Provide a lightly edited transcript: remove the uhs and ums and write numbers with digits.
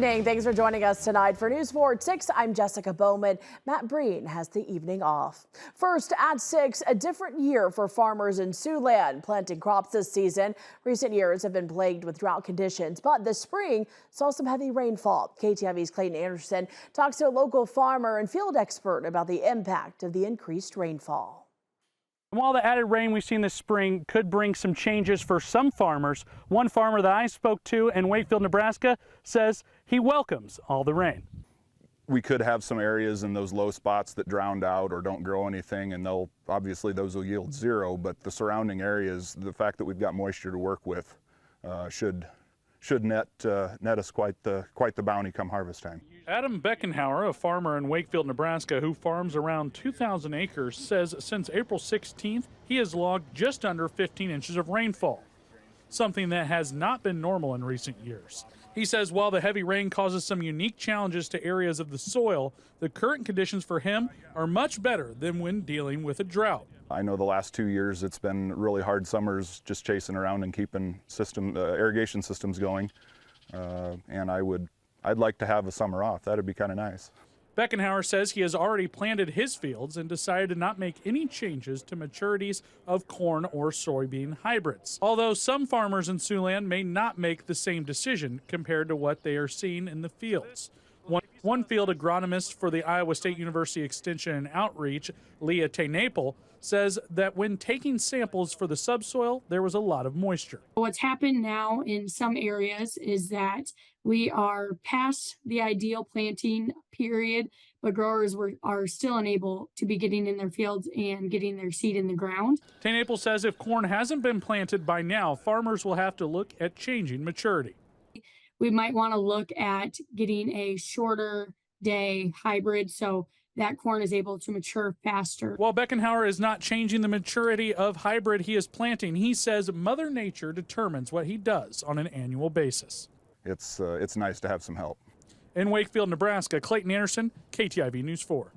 evening. Thanks for joining us tonight for News 4 at 6. I'm Jessica Bowman. Matt Breen has the evening off. First at 6, a different year for farmers in Siouxland planting crops this season. Recent years have been plagued with drought conditions, but this spring saw some heavy rainfall. KTIV's Clayton Anderson talks to a local farmer and field expert about the impact of the increased rainfall. While the added rain we've seen this spring could bring some changes for some farmers, one farmer that I spoke to in Wakefield, Nebraska says he welcomes all the rain. We could have some areas in those low spots that drowned out or don't grow anything, and obviously those will yield zero, but the surrounding areas, the fact that we've got moisture to work with should net us quite the bounty come harvest time. Adam Beckenhauer, a farmer in Wakefield, Nebraska, who farms around 2,000 acres, says since April 16th, he has logged just under 15 inches of rainfall, something that has not been normal in recent years. He says while the heavy rain causes some unique challenges to areas of the soil, the current conditions for him are much better than when dealing with a drought. I know the last 2 years it's been really hard summers just chasing around and keeping irrigation systems going, and I'd like to have a summer off. That'd be kind of nice. Beckenhauer says he has already planted his fields and decided to not make any changes to maturities of corn or soybean hybrids. Although some farmers in Siouxland may not make the same decision compared to what they are seeing in the fields. One field agronomist for the Iowa State University Extension and Outreach, Leah Tainaple, says that when taking samples for the subsoil, there was a lot of moisture. What's happened now in some areas is that we are past the ideal planting period, but growers are still unable to be getting in their fields and getting their seed in the ground. Tainaple says if corn hasn't been planted by now, farmers will have to look at changing maturity. We might want to look at getting a shorter day hybrid so that corn is able to mature faster. While Beckenhauer is not changing the maturity of hybrid he is planting, he says Mother Nature determines what he does on an annual basis. It's nice to have some help. In Wakefield, Nebraska, Clayton Anderson, KTIV News 4.